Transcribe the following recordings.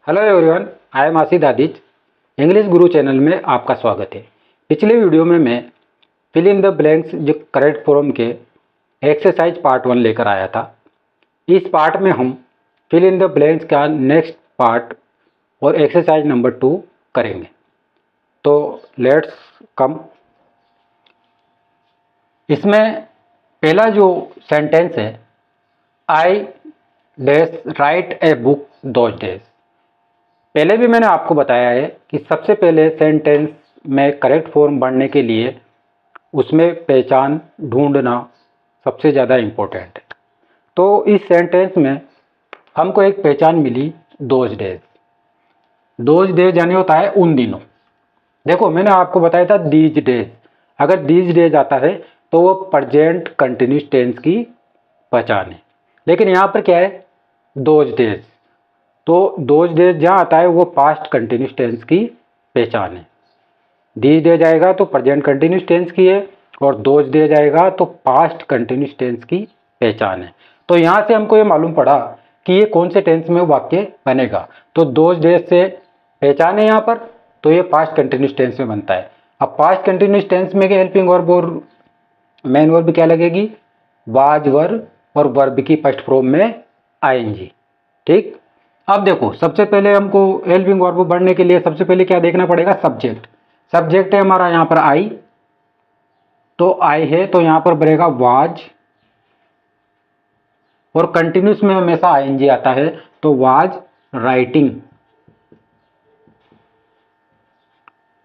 Hello everyone, I am आसिद आदिज। English Guru channel में आपका स्वागत है। पिछले वीडियो में मैं फिल इन द ब्लैंक्स जो करेक्ट फॉर्म के एक्सरसाइज पार्ट 1 लेकर आया था। इस पार्ट में हम फिल इन द ब्लैंक्स का नेक्स्ट पार्ट और एक्सरसाइज नंबर 2 करेंगे। तो लेट्स कम। इसमें पहला जो सेंटेंस है, I dash right a book those days. पहले भी मैंने आपको बताया है कि सबसे पहले सेंटेंस में करेक्ट फॉर्म बढ़ने के लिए उसमें पहचान ढूंढना सबसे ज़्यादा इम्पोर्टेंट है। तो इस सेंटेंस में हमको एक पहचान मिली, दोज डेज। दोज डेज यानी होता है उन दिनों। देखो, मैंने आपको बताया था दीज डेज। अगर दीज डेज आता है तो वो प्रेजेंट कंटिन्यूस टेंस की पहचान है, लेकिन यहाँ पर क्या है, दोज डेज। तो दोज डेज जहाँ आता है वो पास्ट कंटिन्यूस टेंस की पहचान है। दीज डेज आएगा तो प्रेजेंट कंटिन्यूस टेंस की है, और दोज डेज आएगा तो पास्ट कंटिन्यूस टेंस की पहचान है। तो यहाँ से हमको ये मालूम पड़ा कि ये कौन से टेंस में वाक्य बनेगा। तो दोज डेज से पहचान है यहाँ पर, तो ये पास्ट कंटिन्यूस टेंस में बनता है। अब पास्ट कंटिन्यूस टेंस में हेल्पिंग वर्ब और मेन वर्ब क्या लगेगी, वाज वर्ब और वर्ब की फर्स्ट फॉर्म में आईएनजी। ठीक। अब देखो, सबसे पहले हमको हेल्पिंग वर्ब बढ़ने के लिए सबसे पहले क्या देखना पड़ेगा, सब्जेक्ट। सब्जेक्ट है हमारा यहाँ पर आई, तो आई है तो यहाँ पर बनेगा वाज, और कंटिन्यूस में हमेशा आईएनजी आता है, तो वाज राइटिंग।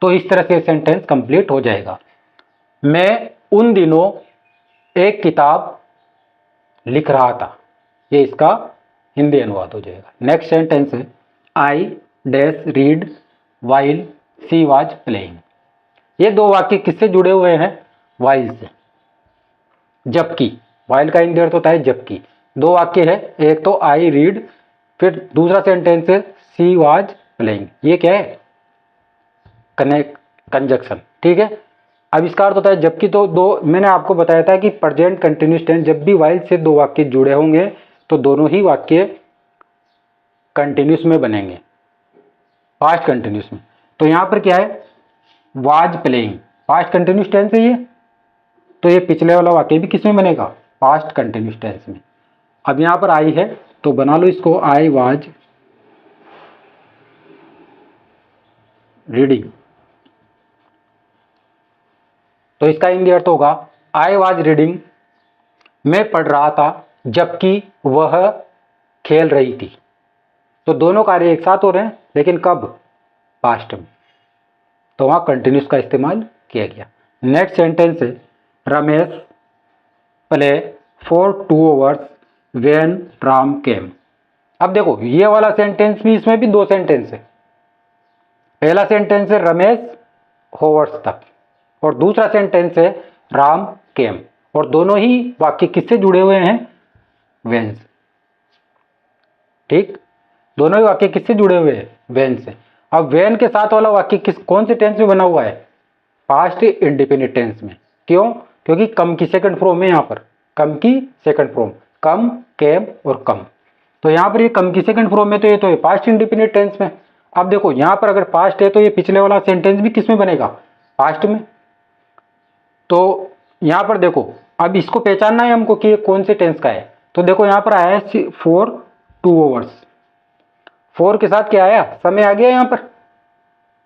तो इस तरह से सेंटेंस कंप्लीट हो जाएगा। मैं उन दिनों एक किताब लिख रहा था, ये इसका हिंदी अनुवाद हो जाएगा। नेक्स्ट सेंटेंस है, I dash read while she was playing. ये दो वाक्य किससे जुड़े हुए हैं, वाइल से। जबकि वाइल का हिंदी अर्थ होता है जबकि। दो वाक्य है, एक तो आई रीड, फिर दूसरा सेंटेंस है सी वाज प्लेइंग। ये क्या है, कनेक्ट कंजक्शन। ठीक है। अब इसका अर्थ होता है जबकि। तो दो, मैंने आपको बताया था कि प्रेजेंट कंटिन्यूस टेंस जब भी वाइल से दो वाक्य जुड़े होंगे तो दोनों ही वाक्य कंटिन्यूस में बनेंगे, पास्ट कंटिन्यूस में। तो यहां पर क्या है, was playing, past continuous tense है ये, तो ये पिछले वाला वाक्य भी किस में बनेगा, पास्ट कंटिन्यूस टेंस में। अब यहां पर आई है तो बना लो इसको, आई वाज रीडिंग। तो इसका हिंदी अर्थ होगा, आई वाज रीडिंग, मैं पढ़ रहा था जबकि वह खेल रही थी। तो दोनों कार्य एक साथ हो रहे हैं, लेकिन कब, पास्ट में। तो वहां कंटिन्यूस का इस्तेमाल किया गया। नेक्स्ट सेंटेंस है, Ramesh play for 2 hours when Ram came. अब देखो, ये वाला सेंटेंस भी, इसमें भी दो सेंटेंस है। पहला सेंटेंस है रमेश होवर्स तक, और दूसरा सेंटेंस है राम केम, और दोनों ही वाक्य किससे जुड़े हुए हैं, वेन से। ठीक, दोनों ही वाक्य किससे जुड़े हुए हैं, वेन से। अब वेन के साथ वाला वाक्य कौन से टेंस में बना हुआ है, पास्ट इंडिपेंडेंट टेंस में। क्यों, क्योंकि कम की सेकंड फॉर्म है, यहां पर कम की सेकंड फॉर्म, कम केम और कम। तो यहां पर ये कम की सेकंड फॉर्म में, तो ये तो पास्ट इंडिपेंडेंट टेंस में। अब देखो, यहां पर अगर पास्ट है तो ये पिछले वाला सेंटेंस भी किस में बनेगा, पास्ट में। तो यहां पर देखो, अब इसको पहचानना है हमको कि ये कौन से टेंस का है। तो देखो, यहां पर आया है फॉर 2 आवर्स, फोर के साथ क्या आया, समय आ गया यहां पर।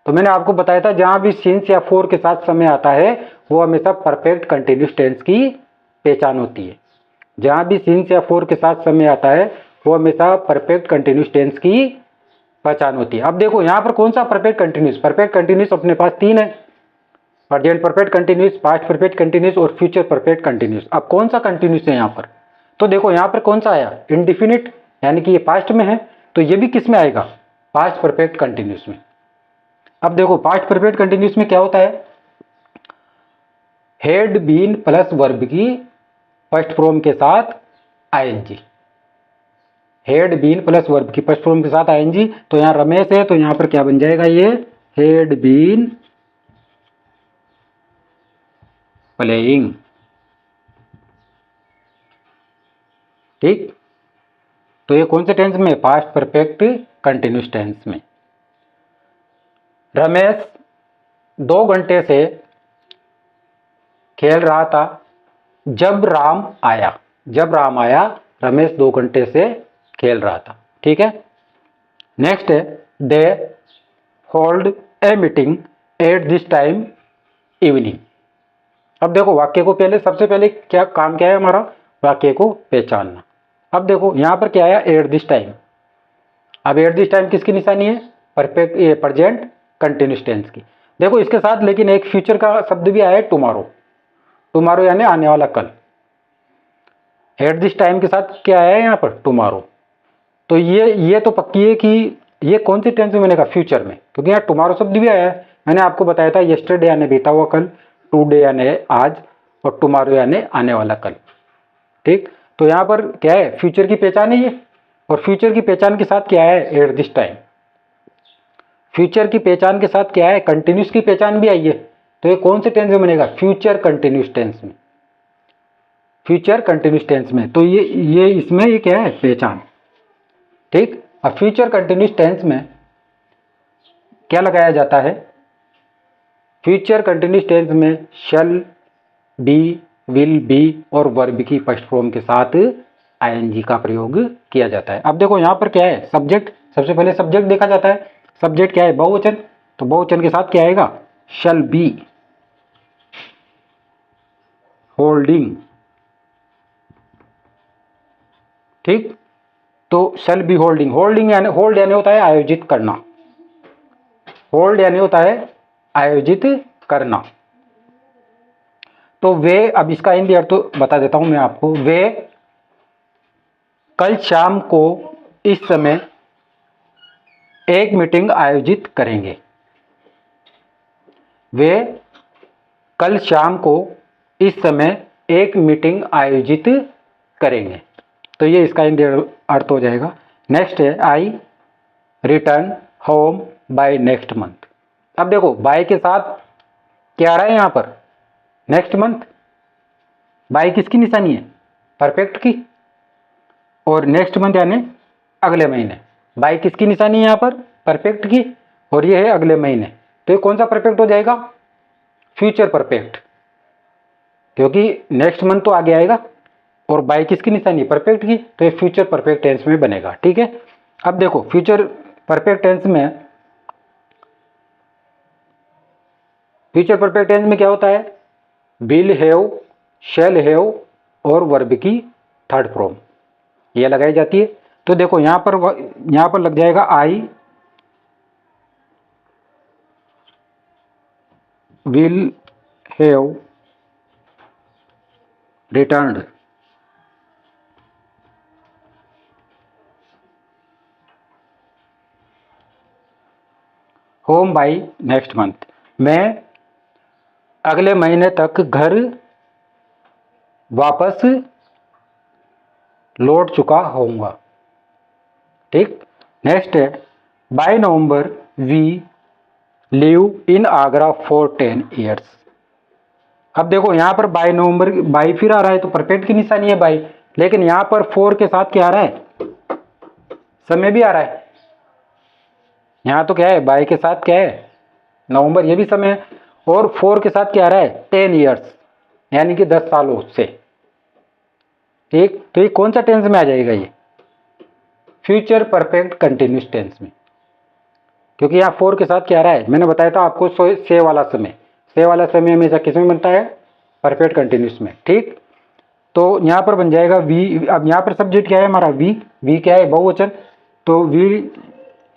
तो मैंने आपको बताया था जहां भी सिंस या फोर के साथ समय आता है वो हमेशा परफेक्ट कंटिन्यूस टेंस की पहचान होती है। जहां भी सिंस या फोर के साथ समय आता है वो हमेशा परफेक्ट कंटिन्यूस टेंस की पहचान होती है। अब देखो, यहां पर कौन सा परफेक्ट कंटिन्यूस, परफेक्ट कंटिन्यूस अपने पास 3 है, present perfect continuous, past perfect continuous और फ्यूचर परफेक्ट कंटिन्यूस। अब कौन सा कंटिन्यूस है यहां पर, तो देखो यहां पर कौन सा आया, इंडिफिनिट, यानी कि ये पास्ट में है, तो ये भी किस में आएगा, पास्ट परफेक्ट कंटिन्यूस में। अब देखो, पास्ट परफेक्ट कंटिन्यूस में क्या होता है, हेड बीन प्लस वर्ब की फर्स्ट फॉर्म के साथ I N G. Had been plus verb की फर्स्ट फॉर्म के साथ आईएनजी। तो यहां रमेश है तो यहां पर क्या बन जाएगा, ये हेड बीन प्लेइंग। ठीक, तो ये कौन से टेंस में, पास्ट परफेक्ट कंटिन्यूस टेंस में। रमेश 2 घंटे से खेल रहा था जब राम आया। जब राम आया रमेश 2 घंटे से खेल रहा था। ठीक है। नेक्स्ट है they hold a meeting at this time evening. अब देखो वाक्य को पहले सबसे पहले क्या काम क्या है हमारा, वाक्य को पहचानना। अब देखो यहां पर क्या है एट दिस टाइम। अब एट दिस टाइम किसकी निशानी है, परफेक्ट ये प्रेजेंट कंटिन्यूस टेंस की। देखो इसके साथ लेकिन एक फ्यूचर का शब्द भी आया है टुमारो। टुमारो यानी आने वाला कल। एट दिस टाइम के साथ क्या आया है यहाँ पर टुमारो। तो ये तो पक्की है कि ये कौन सी टेंस में बनेगा, फ्यूचर में, क्योंकि यहाँ टुमारो शब्द भी आया है। मैंने आपको बताया था यस्टरडे यानी बीता हुआ कल, टुडे यानी आज, और टुमारो यानी आने वाला कल। ठीक, तो यहाँ पर क्या है फ्यूचर की पहचान है ये, और फ्यूचर की पहचान के साथ क्या है एट दिस टाइम। फ्यूचर की पहचान के साथ क्या है कंटिन्यूस की पहचान भी आई है। तो ये कौन से टेंस में बनेगा, फ्यूचर कंटिन्यूस टेंस में। फ्यूचर कंटिन्यूस टेंस में तो ये इसमें ये क्या है पहचान। ठीक, अब फ्यूचर कंटिन्यूस टेंस में क्या लगाया जाता है, फ्यूचर कंटिन्यूस टेंस में शैल, बी, विल बी और वर्ब की फर्स्ट फॉर्म के साथ आईएनजी का प्रयोग किया जाता है। अब देखो यहां पर क्या है सब्जेक्ट, सबसे पहले सब्जेक्ट देखा जाता है। सब्जेक्ट क्या है बहुवचन, तो बहुवचन के साथ क्या आएगा शैल बी होल्डिंग। ठीक, तो शैल बी होल्डिंग। होल्डिंग यानी होल्ड यानी होता है आयोजित करना। होल्ड यानी होता है आयोजित करना। तो वे, अब इसका हिंदी अर्थ तो बता देता हूं मैं आपको। वे कल शाम को इस समय एक मीटिंग आयोजित करेंगे। वे कल शाम को इस समय एक मीटिंग आयोजित करेंगे। तो ये इसका हिंदी अर्थ हो जाएगा। नेक्स्ट है I return home by next month. अब देखो बाय के साथ क्या आ रहा है यहां पर नेक्स्ट मंथ। बाय किसकी निशानी है, परफेक्ट की, और नेक्स्ट मंथ यानी अगले महीने। बाय किसकी निशानी है यहां पर, परफेक्ट की, और ये है अगले महीने। तो ये कौन सा परफेक्ट हो जाएगा, फ्यूचर परफेक्ट, क्योंकि नेक्स्ट मंथ तो आगे आएगा, और बाय किसकी निशानी परफेक्ट की, तो ये फ्यूचर परफेक्ट टेंस में बनेगा। ठीक है। अब देखो फ्यूचर परफेक्ट टेंस में, फ्यूचर परफेक्ट टेंस में क्या होता है, विल हैव, शैल हैव और वर्ब की थर्ड फॉर्म ये लगाई जाती है। तो देखो यहां पर लग जाएगा I will have returned home by next month. मैं अगले महीने तक घर वापस लौट चुका होऊंगा। ठीक, नेक्स्ट है by November we live in Agra for 10 years. अब देखो यहां पर बाय नवंबर, बाय फिर आ रहा है तो परफेक्ट की निशानी है बाय, लेकिन यहां पर 4 के साथ क्या आ रहा है, समय भी आ रहा है। यहां तो क्या है बाय के साथ क्या है नवंबर, ये भी समय है, और 4 के साथ क्या आ रहा है 10 ईयर्स यानी कि 10 सालों से। ठीक, तो ये कौन सा टेंस में आ जाएगा, ये फ्यूचर परफेक्ट कंटिन्यूस टेंस में, क्योंकि यहाँ 4 के साथ क्या आ रहा है, मैंने बताया था आपको से वाला समय। से वाला समय हमेशा किस में बनता है, परफेक्ट कंटिन्यूस में। ठीक, तो यहां पर बन जाएगा वी। अब यहां पर सब्जेक्ट क्या है हमारा वी क्या है बहुवचन, तो we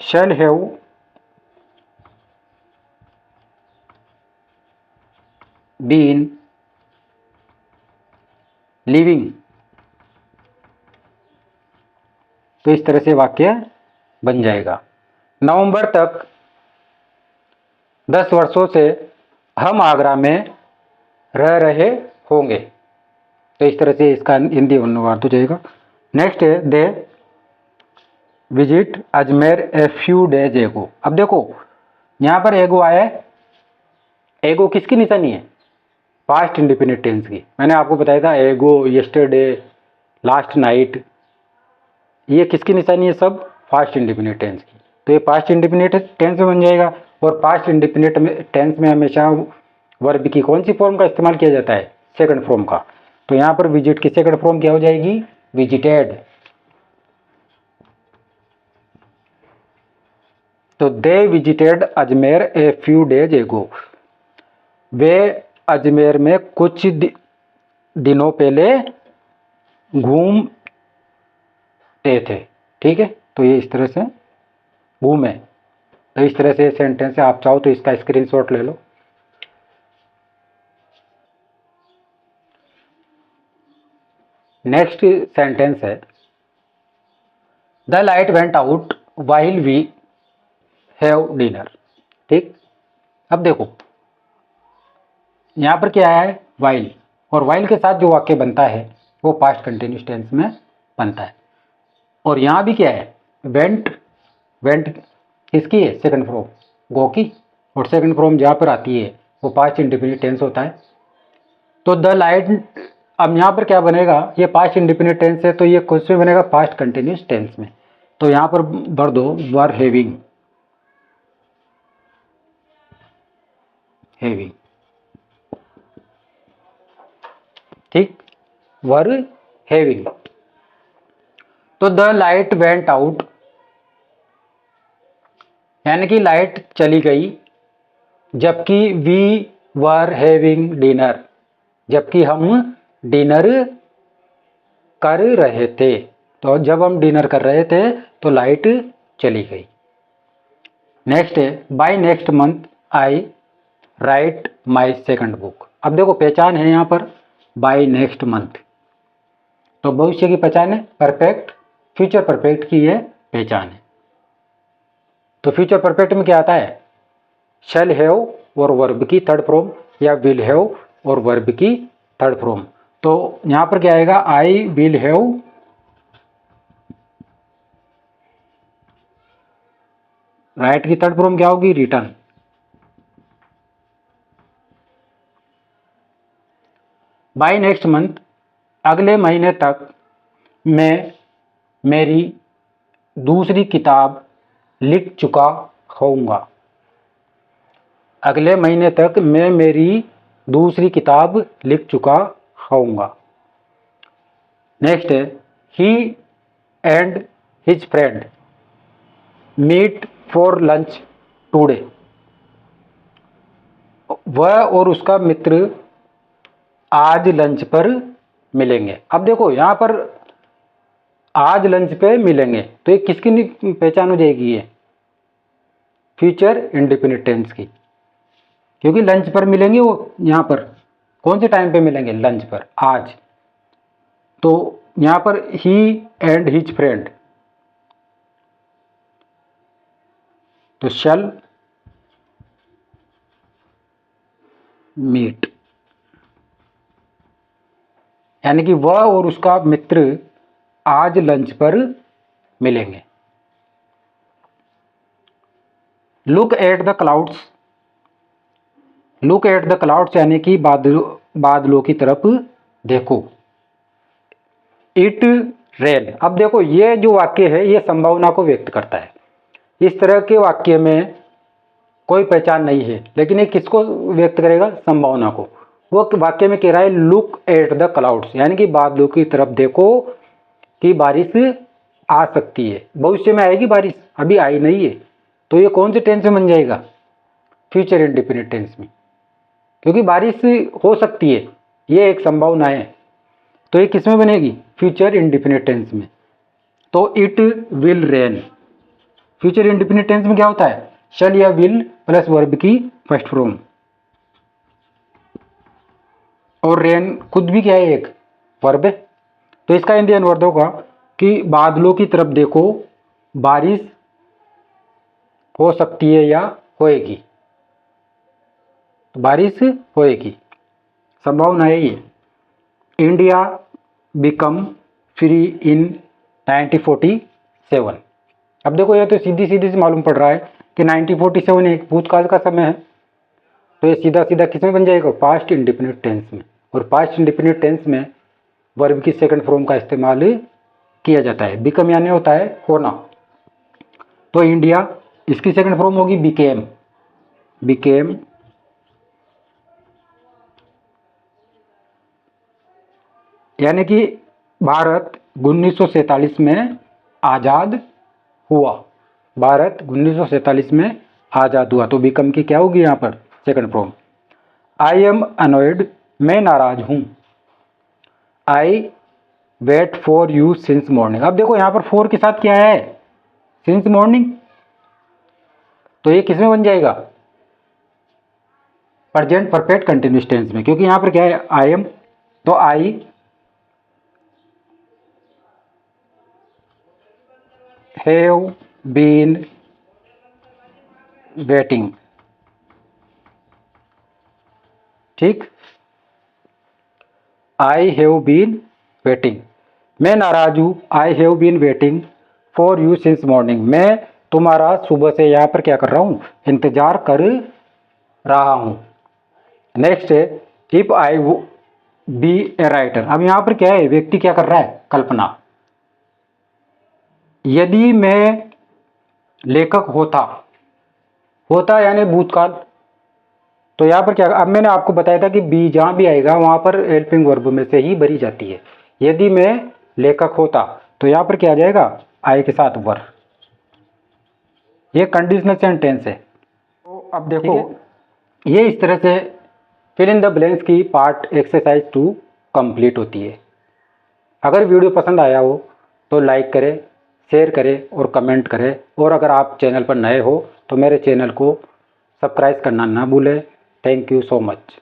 shall have been living. तो इस तरह से वाक्य बन जाएगा। नवंबर तक 10 वर्षों से हम आगरा में रह रहे होंगे। तो इस तरह से इसका हिंदी अनुवाद हो जाएगा। नेक्स्ट है they visit Ajmer a few days एगो। अब देखो यहां पर एगो आया है, एगो किसकी निशानी है, पास्ट इंडिपेंडेंट टेंस की। मैंने आपको बताया था एगो, यस्टरडे, लास्ट नाइट, ये किसकी निशानी है, सब फास्ट इंडिपेंडेंट टेंस की। तो ये पास्ट इंडेफिनिट टेंस में बन जाएगा। और पास्ट इंडेफिनिट टेंस में हमेशा वर्ब की कौन सी फॉर्म का इस्तेमाल किया जाता है? सेकंड फॉर्म का। तो यहाँ पर विजिट की सेकंड फॉर्म क्या हो जाएगी? विजिटेड। तो they visited Ajmer a few days एगो। वे अजमेर में कुछ दिनों पहले घूमते थे। ठीक है, तो ये इस तरह से घूमे। तो इस तरह से सेंटेंस है, आप चाहो तो इसका स्क्रीनशॉट ले लो। नेक्स्ट सेंटेंस है the light went out while we have dinner. ठीक, अब देखो यहां पर क्या है? वाइल। और वाइल के साथ जो वाक्य बनता है वो पास्ट कंटिन्यूस टेंस में बनता है। और यहां भी क्या है? वेंट। वेंट किसकी है? सेकंड फॉर्म गो की। और सेकंड फॉर्म जहां पर आती है वो पास्ट इंडेफिनिट टेंस होता है। तो द लाइट, अब यहां पर क्या बनेगा? ये पास्ट इंडेफिनिट टेंस है, तो ये किस में बनेगा? पास्ट कंटिन्यूस टेंस में। तो यहां पर भर दो वर हैविंग। हैविंग, ठीक, वर हैविंग। तो द लाइट वेंट आउट, यानी कि लाइट चली गई, जबकि वी वर हैविंग डिनर, जबकि हम डिनर कर रहे थे। तो जब हम डिनर कर रहे थे तो लाइट चली गई। नेक्स्ट है by next month I write my second book. अब देखो पहचान है यहाँ पर बाय नेक्स्ट मंथ, तो भविष्य की पहचान है, परफेक्ट, फ्यूचर परफेक्ट की यह पहचान है। तो फ्यूचर परफेक्ट में क्या आता है? शैल हैव और वर्ब की थर्ड फॉर्म, या विल हैव और वर्ब की थर्ड फॉर्म। तो यहां पर क्या आएगा? आई विल हैव राइट की थर्ड फॉर्म क्या होगी? रिटर्न। बाय नेक्स्ट मंथ, अगले महीने तक मैं मेरी दूसरी किताब लिख चुका होऊंगा। अगले महीने तक मैं मेरी दूसरी किताब लिख चुका होऊंगा। नेक्स्ट है he and his friend meet for lunch today. वह और उसका मित्र आज लंच पर मिलेंगे। अब देखो यहां पर आज लंच पे मिलेंगे, तो ये किसकी पहचान हो जाएगी? ये फ्यूचर इंडेफिनिट टेंस की, क्योंकि लंच पर मिलेंगे वो यहां पर कौन से टाइम पे मिलेंगे? लंच पर, आज। तो यहां पर ही एंड हिज फ्रेंड, तो शैल मीट, यानी कि वह और उसका मित्र आज लंच पर मिलेंगे। Look at the clouds, look at the clouds यानी कि बादलों की तरफ देखो। इट रेन, अब देखो ये जो वाक्य है ये संभावना को व्यक्त करता है। इस तरह के वाक्य में कोई पहचान नहीं है, लेकिन ये किसको व्यक्त करेगा? संभावना को। वो वाक्य में कह रहा है लुक एट द क्लाउड्स, यानी कि बादलों की तरफ देखो कि बारिश आ सकती है। भविष्य में आएगी बारिश, अभी आई नहीं है। तो ये कौन से टेंस में बन जाएगा? फ्यूचर इंडेफिनिट टेंस में, क्योंकि बारिश हो सकती है, ये एक संभावना है। तो ये किस में बनेगी? फ्यूचर इंडेफिनिट टेंस में। तो it will rain, future indefinite tense में क्या होता है? शैल या विल प्लस वर्ब की फर्स्ट फॉर्म। और रेन खुद भी क्या है? एक वर्ब है। तो इसका हिंदी अनुवाद होगा कि बादलों की तरफ देखो, बारिश हो सकती है या होएगी। तो बारिश होएगी, संभावना है ये। India become free in 1947। अब देखो ये तो सीधी सीधी से मालूम पड़ रहा है कि 1947 एक भूतकाल का समय है। तो ये सीधा सीधा किस में बन जाएगा? पास्ट इंडेफिनिट टेंस में। और पास्ट इंडेफिनिट टेंस में वर्ब की सेकंड फॉर्म का इस्तेमाल किया जाता है। बिकम यानी होता है होना। तो इंडिया इसकी सेकंड फॉर्म होगी बिकेम। बिकेम यानी कि भारत 1947 में आज़ाद हुआ। भारत 1947 में आज़ाद हुआ। तो बिकम की क्या होगी यहाँ पर second form. I am annoyed, मैं नाराज हूँ। I wait for you since morning. अब देखो यहाँ पर फोर के साथ क्या है, सिंस मॉर्निंग, तो ये किसमें बन जाएगा, प्रेजेंट परफेक्ट कंटिन्यूअस टेंस में, क्योंकि यहाँ पर क्या है आई एम, तो आई हैव बीन वेटिंग। ठीक, आई हैव बीन वेटिंग, मैं नाराज हूँ। I have been waiting for you since morning, मैं तुम्हारा सुबह से यहाँ पर क्या कर रहा हूँ, इंतजार कर रहा हूँ। नेक्स्ट है if I be a writer. अब यहाँ पर क्या है, व्यक्ति क्या कर रहा है, कल्पना। यदि मैं लेखक होता, होता यानी भूतकाल, तो यहाँ पर क्या, अब मैंने आपको बताया था कि बी जहां भी आएगा वहां पर हेल्पिंग वर्ब में से ही भरी जाती है। यदि मैं लेखक होता तो यहाँ पर क्या आ जाएगा, आई के साथ वर। ये कंडीशनल सेंटेंस है। तो अब देखो ये इस तरह से फिल इन द ब्लैंक्स की पार्ट एक्सरसाइज 2 कंप्लीट होती है। अगर वीडियो पसंद आया हो तो लाइक करें, शेयर करें और कमेंट करें। और अगर आप चैनल पर नए हो तो मेरे चैनल को सब्सक्राइब करना ना भूलें। Thank you so much.